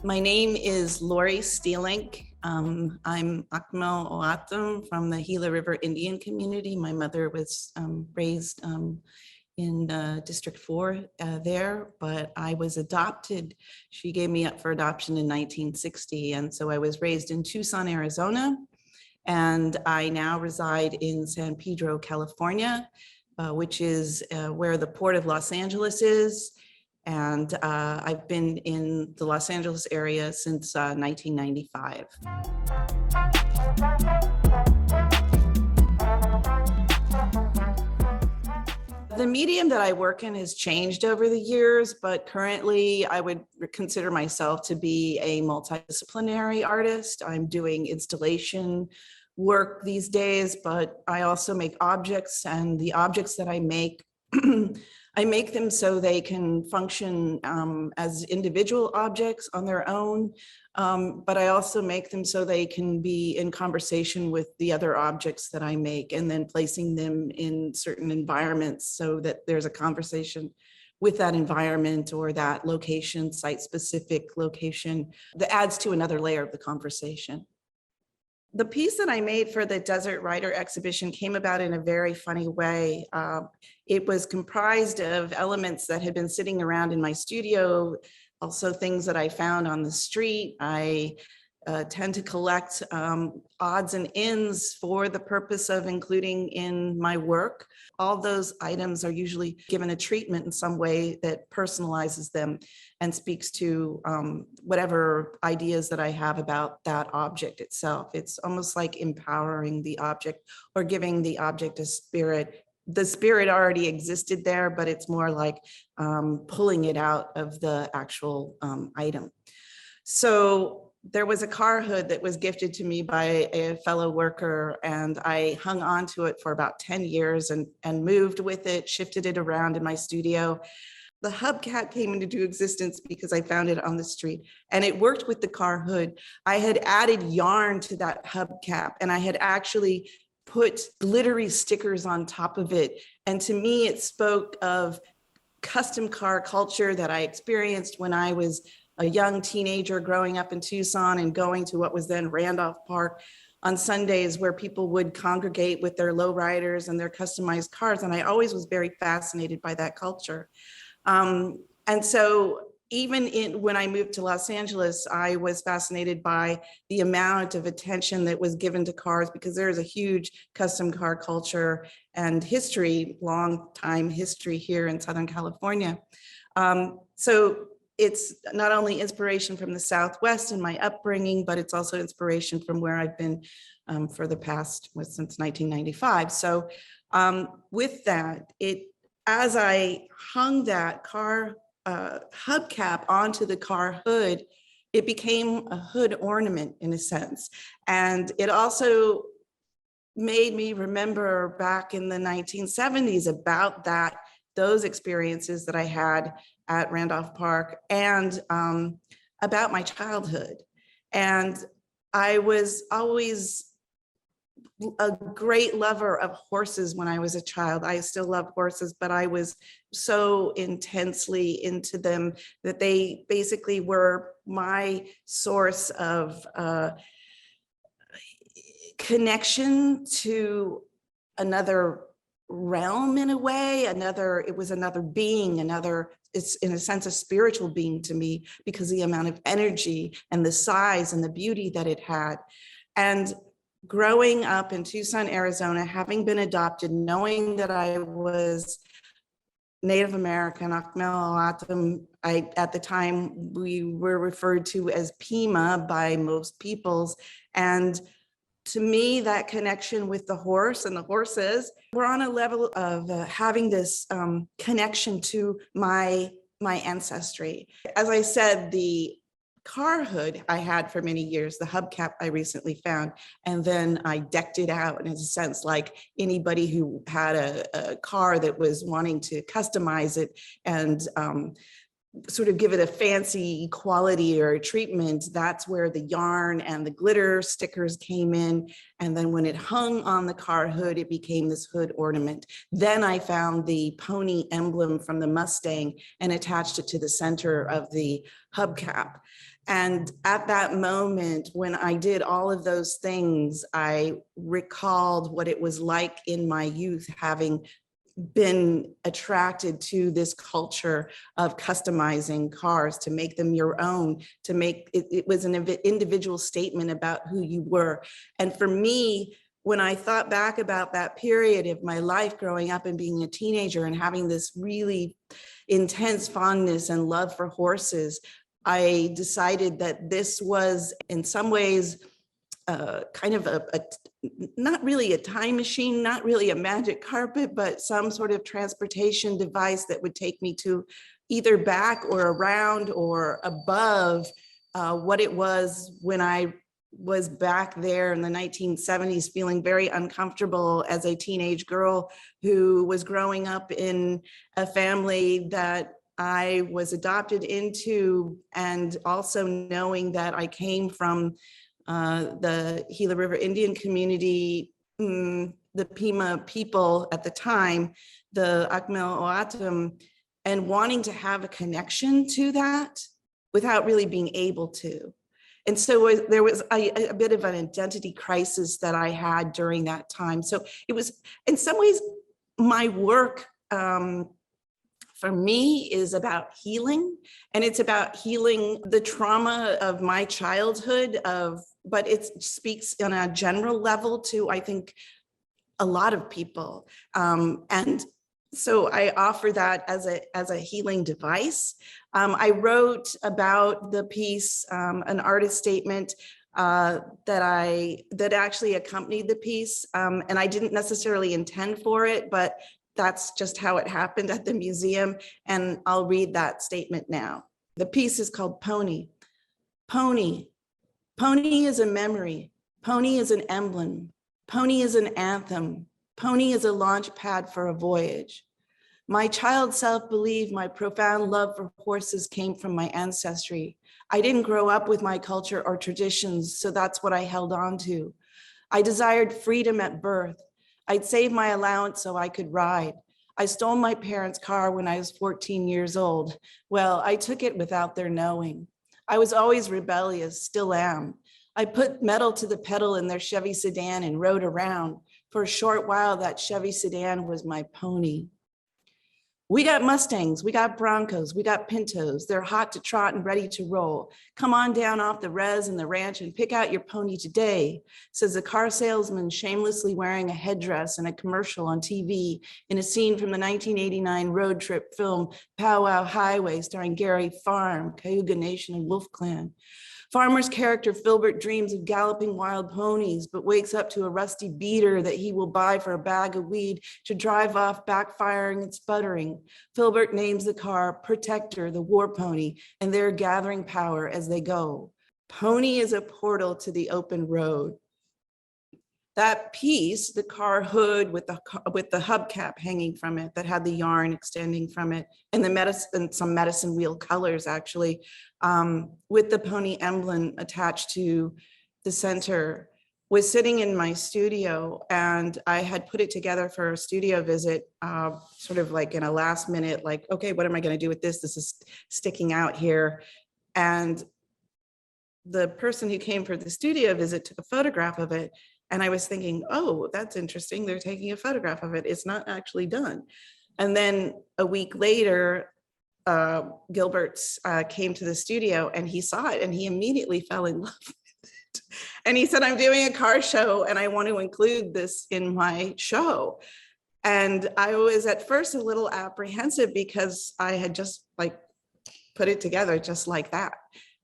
My name is Laurie Steelink. I'm Akimel O'otham from the Gila River Indian community. My mother was raised in District 4 there, but I was adopted. She gave me up for adoption in 1960. And so I was raised in Tucson, Arizona, and I now reside in San Pedro, California, which is where the Port of Los Angeles is. And I've been in the Los Angeles area since 1995. The medium that I work in has changed over the years, but currently I would consider myself to be a multidisciplinary artist. I'm doing installation work these days, but I also make objects, and the objects that I make I make them so they can function as individual objects on their own, but I also make them so they can be in conversation with the other objects that I make, and then placing them in certain environments so that there's a conversation with that environment or that location, site-specific location, that adds to another layer of the conversation. The piece that I made for the Desert Rider exhibition came about in a very funny way. It was comprised of elements that had been sitting around in my studio, also things that I found on the street. I tend to collect odds and ends for the purpose of including in my work. All those items are usually given a treatment in some way that personalizes them and speaks to whatever ideas that I have about that object itself. It's almost like empowering the object or giving the object a spirit. The spirit already existed there, but it's more like pulling it out of the actual item. So there was a car hood that was gifted to me by a fellow worker, and I hung on to it for about 10 years and moved with it, shifted it around in my studio. The hubcap came into existence because I found it on the street, and it worked with the car hood. I had added yarn to that hubcap, and I had actually put glittery stickers on top of it. And to me, it spoke of custom car culture that I experienced when I was a young teenager growing up in Tucson and going to what was then Randolph Park on Sundays, where people would congregate with their lowriders and their customized cars. And I always was very fascinated by that culture. And so even when I moved to Los Angeles, I was fascinated by the amount of attention that was given to cars, because there is a huge custom car culture and history, long time history here in Southern California. So it's not only inspiration from the Southwest and my upbringing, but it's also inspiration from where I've been for the past, since 1995. So with that, as I hung that car hubcap onto the car hood, it became a hood ornament in a sense. And it also made me remember back in the 1970s about those experiences that I had at Randolph Park, and about my childhood. And I was always a great lover of horses when I was a child. I still love horses, but I was so intensely into them that they basically were my source of connection to another realm in a way, it was another being, it's in a sense a spiritual being to me, because the amount of energy and the size and the beauty that it had. And growing up in Tucson, Arizona, having been adopted, knowing that I was Native American, Akimel O'otham, at the time we were referred to as Pima by most peoples. And to me, that connection with the horse and the horses, we're on a level of having this connection to my ancestry. As I said, the car hood I had for many years, the hubcap I recently found, and then I decked it out in a sense like anybody who had a car that was wanting to customize it and sort of give it a fancy quality or treatment, that's where the yarn and the glitter stickers came in. And then when it hung on the car hood, it became this hood ornament. Then I found the pony emblem from the Mustang and attached it to the center of the hubcap. And at that moment, when I did all of those things, I recalled what it was like in my youth, having been attracted to this culture of customizing cars to make them your own, to make it was an individual statement about who you were. And for me, when I thought back about that period of my life growing up and being a teenager and having this really intense fondness and love for horses, I decided that this was in some ways kind of not really a time machine, not really a magic carpet, but some sort of transportation device that would take me to either back or around or above what it was when I was back there in the 1970s, feeling very uncomfortable as a teenage girl who was growing up in a family that I was adopted into, and also knowing that I came from the Gila River Indian community, the Pima people at the time, the Akimel O'otham, and wanting to have a connection to that without really being able to. And so there was a bit of an identity crisis that I had during that time. So it was, in some ways, my work for me is about healing, and it's about healing the trauma of my childhood, but it speaks on a general level to, I think, a lot of people. And so I offer that as a healing device. I wrote about the piece, an artist statement that actually accompanied the piece. And I didn't necessarily intend for it, but that's just how it happened at the museum. And I'll read that statement now. The piece is called Pony. Pony. Pony is a memory. Pony is an emblem. Pony is an anthem. Pony is a launch pad for a voyage. My child self believed my profound love for horses came from my ancestry. I didn't grow up with my culture or traditions, so that's what I held on to. I desired freedom at birth. I'd save my allowance so I could ride. I stole my parents' car when I was 14 years old. Well, I took it without their knowing. I was always rebellious, still am. I put metal to the pedal in their Chevy sedan and rode around. For a short while, that Chevy sedan was my pony. We got Mustangs, we got Broncos, we got Pintos. They're hot to trot and ready to roll. Come on down off the res and the ranch and pick out your pony today, says a car salesman shamelessly wearing a headdress in a commercial on TV in a scene from the 1989 road trip film Powwow Highway starring Gary Farm, Cayuga Nation and Wolf Clan. Farmer's character Filbert dreams of galloping wild ponies, but wakes up to a rusty beater that he will buy for a bag of weed to drive off, backfiring and sputtering. Filbert names the car Protector, the war pony, and they're gathering power as they go. Pony is a portal to the open road. That piece, the car hood with the hubcap hanging from it that had the yarn extending from it, and some medicine wheel colors actually, with the pony emblem attached to the center, was sitting in my studio, and I had put it together for a studio visit, sort of like in a last minute, like, okay, what am I going to do with this? This is sticking out here. And the person who came for the studio visit took a photograph of it. And I was thinking, oh, that's interesting. They're taking a photograph of it. It's not actually done. And then a week later, Gilbert came to the studio and he saw it and he immediately fell in love with it. And he said, I'm doing a car show and I want to include this in my show. And I was at first a little apprehensive because I had just like put it together just like that.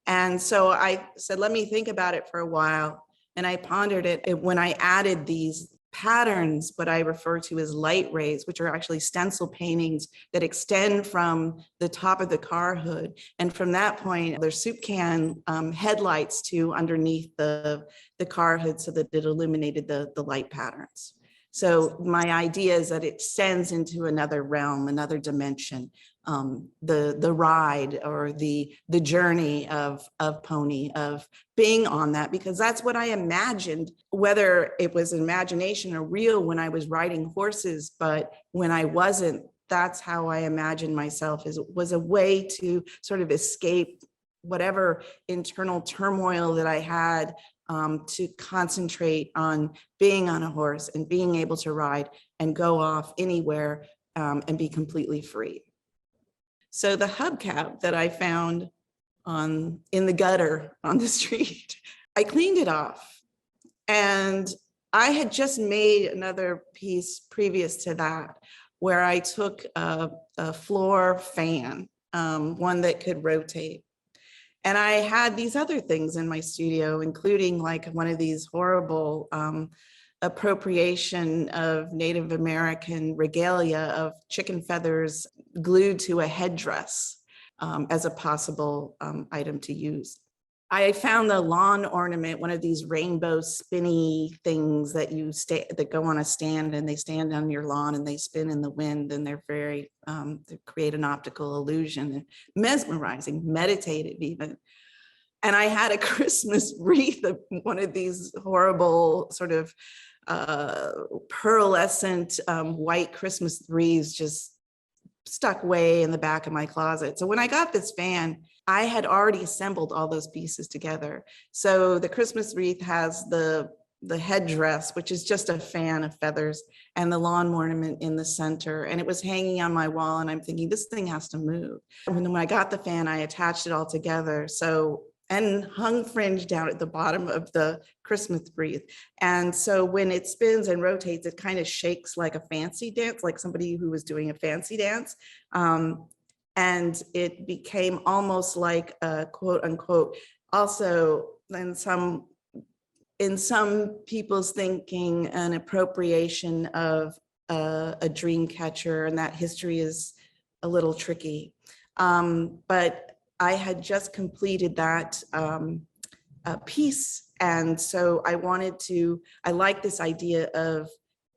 And so I said, let me think about it for a while. And I pondered it when I added these patterns, what I refer to as light rays, which are actually stencil paintings that extend from the top of the car hood. And from that point, there's soup can headlights to underneath the car hood so that it illuminated the light patterns. So my idea is that it sends into another realm, another dimension. the ride or the journey of pony, of being on that, because that's what I imagined, whether it was imagination or real when I was riding horses, but when I wasn't, that's how I imagined myself, was a way to sort of escape whatever internal turmoil that I had, to concentrate on being on a horse and being able to ride and go off anywhere, and be completely free. So the hubcap that I found in the gutter on the street, I cleaned it off, and I had just made another piece previous to that where I took a floor fan, one that could rotate. And I had these other things in my studio, including like one of these horrible appropriation of Native American regalia of chicken feathers glued to a headdress, as a possible item to use. I found the lawn ornament, one of these rainbow spinny things that that go on a stand, and they stand on your lawn and they spin in the wind, and they're very, they create an optical illusion, mesmerizing, meditative even. And I had a Christmas wreath of one of these horrible sort of pearlescent white Christmas wreaths just stuck way in the back of my closet. So when I got this fan, I had already assembled all those pieces together. So the Christmas wreath has the headdress, which is just a fan of feathers, and the lawn ornament in the center. And it was hanging on my wall, and I'm thinking, this thing has to move. And when I got the fan, I attached it all together. And hung fringe down at the bottom of the Christmas wreath. And so when it spins and rotates, it kind of shakes like a fancy dance, like somebody who was doing a fancy dance. And it became almost like a quote unquote, also in some people's thinking, an appropriation of a dream catcher, and that history is a little tricky. But I had just completed that piece. And so I like this idea of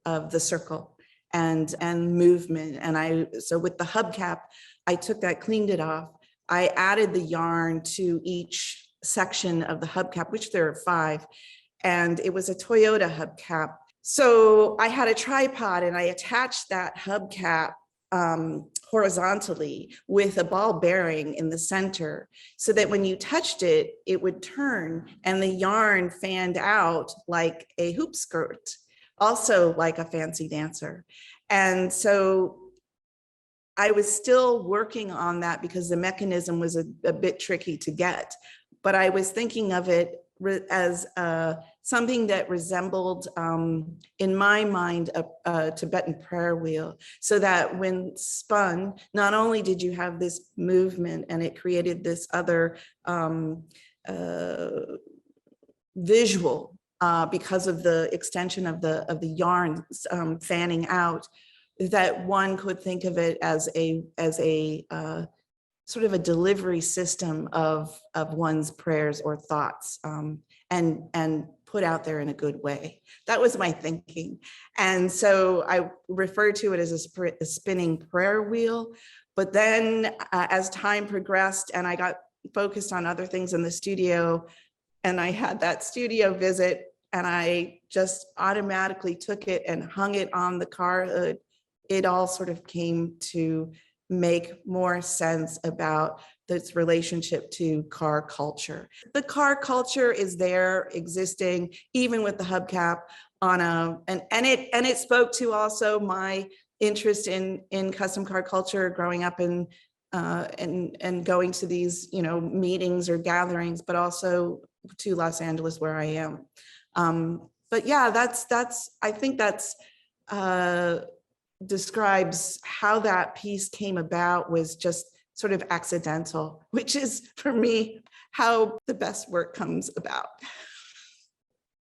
the circle and movement. And so with the hubcap, I took that, cleaned it off. I added the yarn to each section of the hubcap, which there are 5, and it was a Toyota hubcap. So I had a tripod, and I attached that hubcap horizontally with a ball bearing in the center, so that when you touched it, it would turn and the yarn fanned out like a hoop skirt, also like a fancy dancer. And so I was still working on that because the mechanism was a bit tricky to get, but I was thinking of it as something that resembled, in my mind, a Tibetan prayer wheel, so that when spun, not only did you have this movement and it created this other visual because of the extension of the yarn fanning out, that one could think of it as a sort of a delivery system of one's prayers or thoughts, and put out there in a good way. That was my thinking. And so I refer to it as a spinning prayer wheel. But then as time progressed and I got focused on other things in the studio, and I had that studio visit, and I just automatically took it and hung it on the car hood, it all sort of came to make more sense about this relationship to car culture. The car culture is there, existing, even with the hubcap and it spoke to also my interest in custom car culture, growing up and going to these, meetings or gatherings, but also to Los Angeles where I am. But yeah, I think that's describes how that piece came about, was just sort of accidental, which is for me how the best work comes about.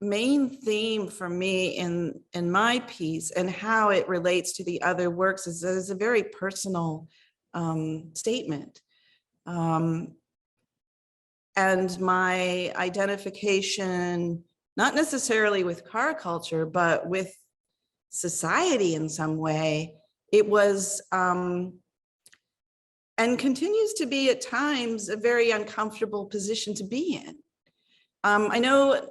Main theme for me in my piece and how it relates to the other works is a very personal statement. And my identification, not necessarily with car culture, but with society in some way, it was and continues to be at times a very uncomfortable position to be in. I know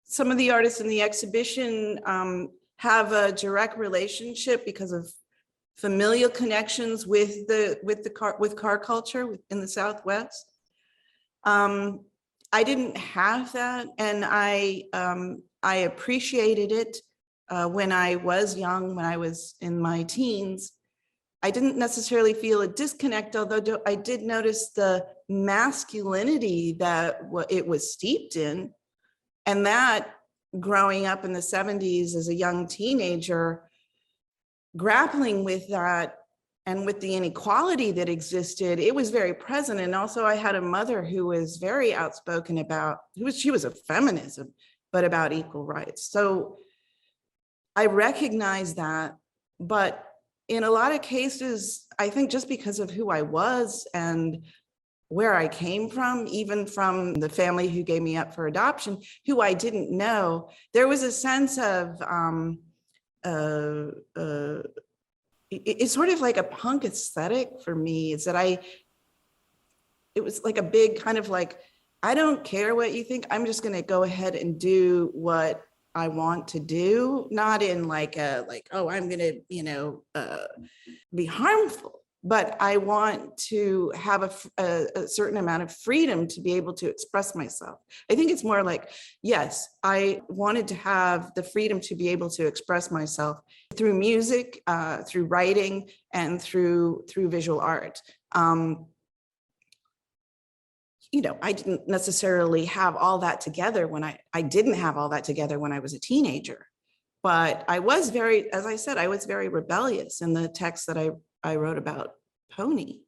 some of the artists in the exhibition have a direct relationship because of familial connections with car culture in the Southwest. I didn't have that, and I appreciated it when I was young, when I was in my teens. I didn't necessarily feel a disconnect, although I did notice the masculinity that it was steeped in, and that growing up in the 70s as a young teenager, grappling with that and with the inequality that existed, it was very present. And also I had a mother who was very outspoken about, she was a feminist, but about equal rights. So I recognize that, but in a lot of cases, I think just because of who I was and where I came from, even from the family who gave me up for adoption, who I didn't know, there was a sense of, it's sort of like a punk aesthetic for me, is that it was like a big kind of like, I don't care what you think, I'm just gonna go ahead and do what I want to do, not in like oh, I'm gonna, be harmful, but I want to have a certain amount of freedom to be able to express myself. I think it's more like, yes, I wanted to have the freedom to be able to express myself through music, through writing, and through visual art. I didn't necessarily have all that together when I didn't have all that together when I was a teenager, but I was very, as I said, I was very rebellious in the text that I wrote about Pony.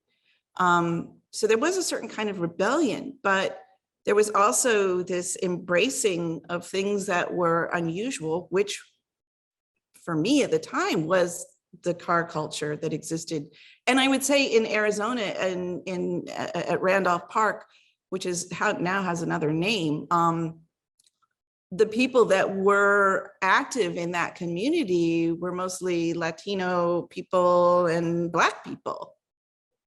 So there was a certain kind of rebellion, but there was also this embracing of things that were unusual, which for me at the time was the car culture that existed. And I would say in Arizona and at Randolph Park, which now has another name, the people that were active in that community were mostly Latino people and Black people.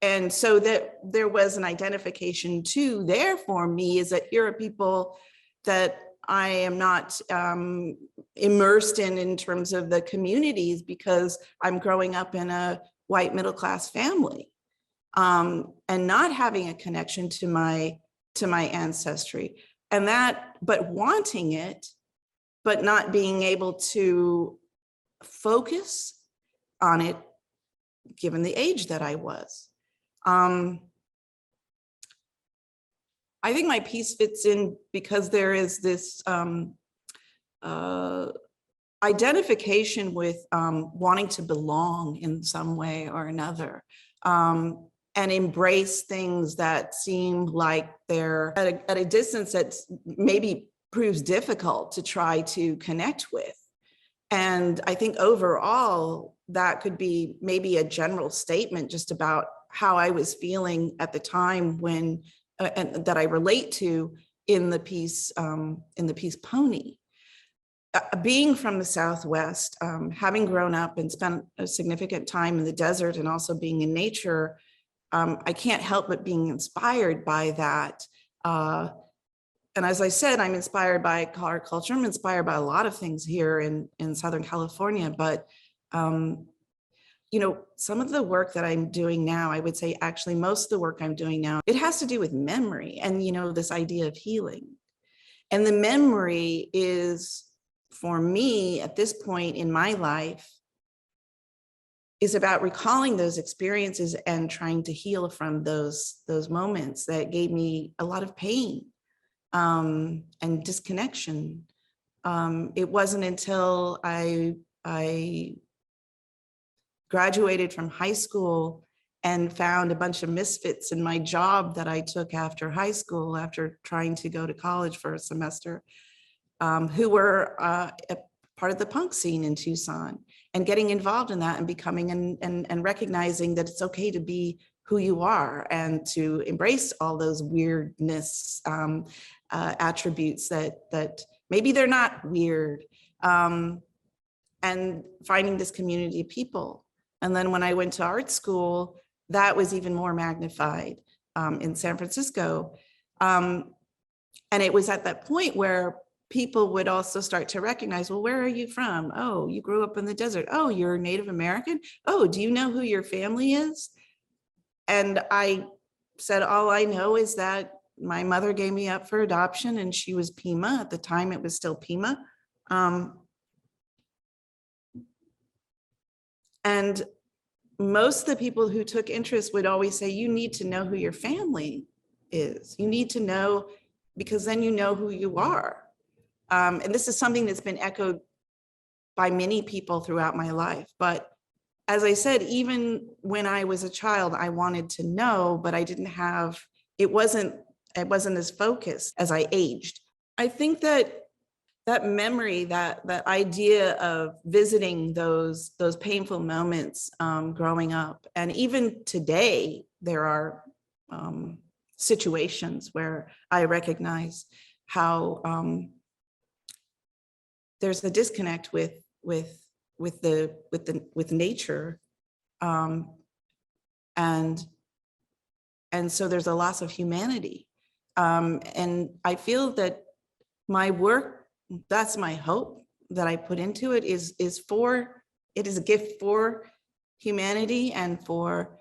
And so that there was an identification too there for me, is that here are people that I am not immersed in terms of the communities, because I'm growing up in a white middle-class family, and not having a connection to my ancestry, and but wanting it, but not being able to focus on it given the age that I was. I think my piece fits in because there is this identification with wanting to belong in some way or another, and embrace things that seem like they're at a distance that maybe proves difficult to try to connect with. And I think overall, that could be maybe a general statement just about how I was feeling at the time when, and that I relate to in the piece Pony. Being from the Southwest, having grown up and spent a significant time in the desert and also being in nature, I can't help but being inspired by that. And as I said, I'm inspired by car culture. I'm inspired by a lot of things here in Southern California, but some of the work that I'm doing now, I would say actually most of the work I'm doing now, it has to do with memory and, this idea of healing. And the memory is, for me at this point in my life, is about recalling those experiences and trying to heal from those moments that gave me a lot of pain and disconnection. It wasn't until I graduated from high school and found a bunch of misfits in my job that I took after high school, after trying to go to college for a semester, who were a part of the punk scene in Tucson, and getting involved in that and becoming and recognizing that it's okay to be who you are and to embrace all those weirdness attributes that maybe they're not weird, and finding this community of people. And then when I went to art school, that was even more magnified in San Francisco. And it was at that point where people would also start to recognize, well, where are you from? Oh, you grew up in the desert. Oh, you're Native American. Oh, do you know who your family is? And I said, all I know is that my mother gave me up for adoption, and she was Pima. At the time, it was still Pima. And most of the people who took interest would always say, you need to know who your family is. You need to know, because then you know who you are. And this is something that's been echoed by many people throughout my life. But as I said, even when I was a child, I wanted to know, but I didn't have, it wasn't as focused as I aged. I think that memory, that idea of visiting those painful moments growing up, and even today, there are situations where I recognize how there's a disconnect with nature, and so there's a loss of humanity, and I feel that my work, that's my hope that I put into it, is a gift for humanity and for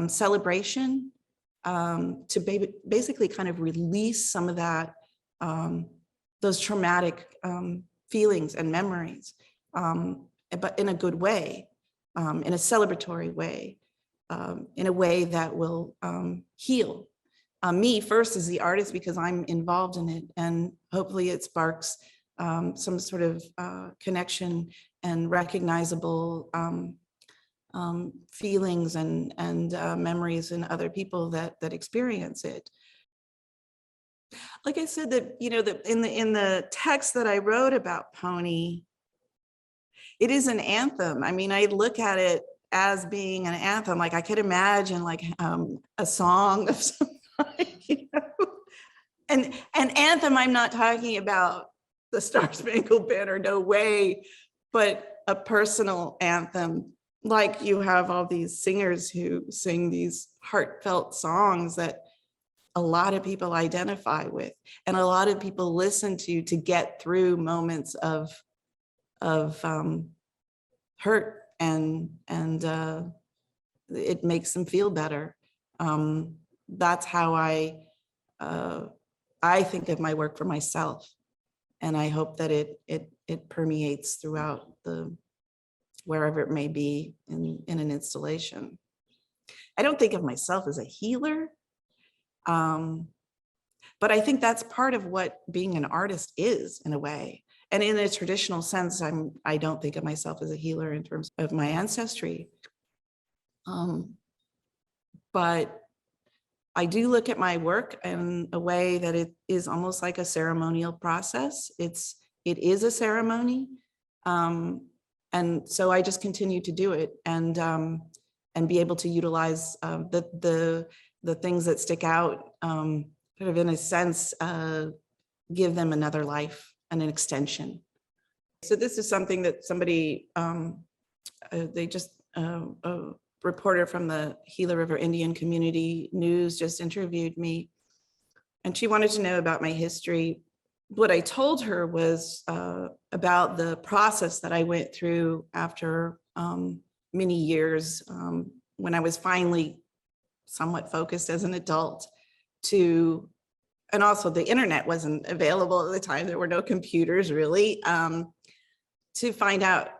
celebration, to basically kind of release some of that, those traumatic feelings and memories, but in a good way, in a celebratory way, in a way that will heal me first as the artist, because I'm involved in it, and hopefully it sparks some sort of connection and recognizable feelings and memories in other people that experience it. Like I said, that in the text that I wrote about Pony, it is an anthem. I mean, I look at it as being an anthem. Like I could imagine like a song of some kind, And anthem, I'm not talking about the Star Spangled Banner, no way, but a personal anthem. Like you have all these singers who sing these heartfelt songs that a lot of people identify with, and a lot of people listen to get through moments of hurt, and it makes them feel better. That's how I think of my work for myself, and I hope that it permeates throughout wherever it may be in an installation. I don't think of myself as a healer, but I think that's part of what being an artist is, in a way. And in a traditional sense, I don't think of myself as a healer in terms of my ancestry, but I do look at my work in a way that it is almost like a ceremonial process. It is a ceremony, and so I just continue to do it, and be able to utilize the things that stick out, sort of in a sense, give them another life and an extension. So this is something that somebody, they just, a reporter from the Gila River Indian Community News just interviewed me, and she wanted to know about my history. What I told her was about the process that I went through after many years, when I was finally somewhat focused as an adult, and also the internet wasn't available at the time. There were no computers really, to find out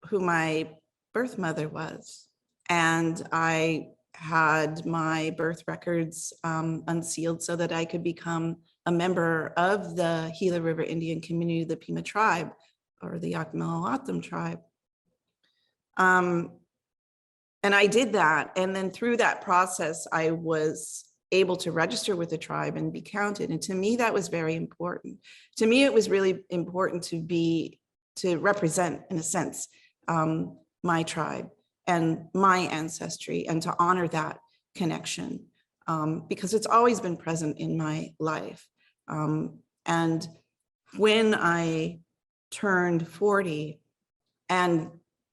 who my birth mother was. And I had my birth records unsealed so that I could become a member of the Gila River Indian community, the Pima tribe, or the Akimel O'otham tribe. And I did that. And then through that process, I was able to register with the tribe and be counted. And to me, that was very important. To me, it was really important to represent, in a sense, my tribe and my ancestry, and to honor that connection, because it's always been present in my life. And when I turned 40 and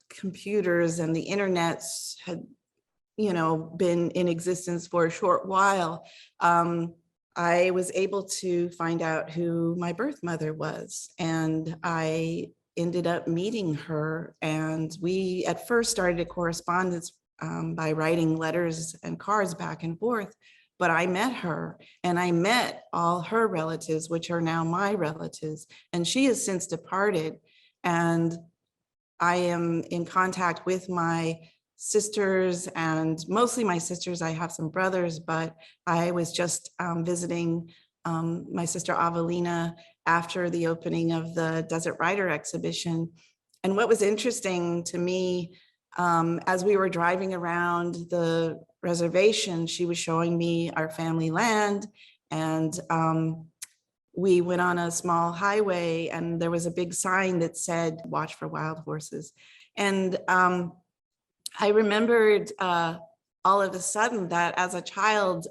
computers and the internet had been in existence for a short while, I was able to find out who my birth mother was, and I ended up meeting her. And we at first started a correspondence by writing letters and cards back and forth. But I met her, and I met all her relatives, which are now my relatives, and she has since departed. And I am in contact with my sisters, and mostly my sisters. I have some brothers, but I was just visiting my sister Avelina after the opening of the Desert Rider exhibition. And what was interesting to me, as we were driving around the reservation, she was showing me our family land, and we went on a small highway, and there was a big sign that said, "Watch for wild horses." And I remembered all of a sudden that as a child,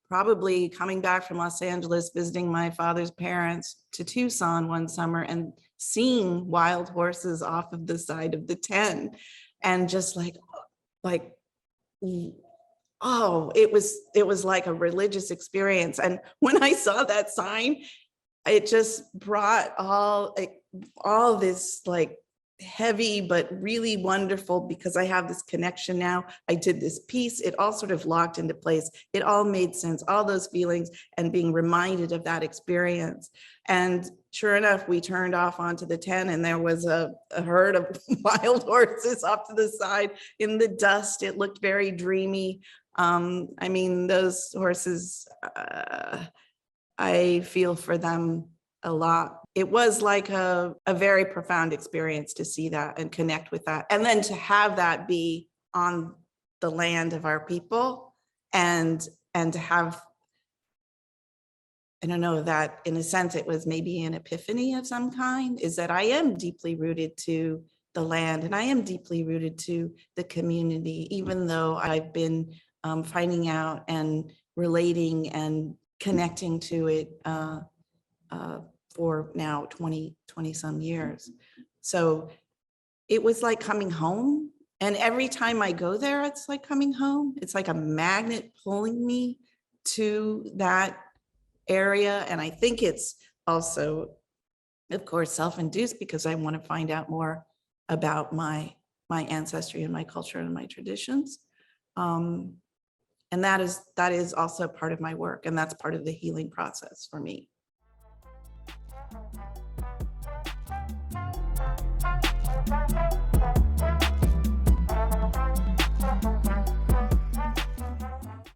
probably coming back from Los Angeles, visiting my father's parents, to Tucson one summer and seeing wild horses off of the side of the 10, and just like, oh, it was like a religious experience. And when I saw that sign, it just brought all this like heavy, but really wonderful, because I have this connection now. I did this piece, it all sort of locked into place. It all made sense, all those feelings, and being reminded of that experience. And sure enough, we turned off onto the 10, and there was a herd of wild horses off to the side in the dust. It looked very dreamy. I mean, those horses, I feel for them a lot. It was like a very profound experience to see that and connect with that. And then to have that be on the land of our people, and to have, I don't know, that in a sense, it was maybe an epiphany of some kind, is that I am deeply rooted to the land, and I am deeply rooted to the community, even though I've been finding out and relating and connecting to it for now 20 some years. So it was like coming home. And every time I go there, it's like coming home. It's like a magnet pulling me to that area. And I think it's also, of course, self-induced, because I want to find out more about my ancestry and my culture and my traditions. And that is also part of my work, and that's part of the healing process for me.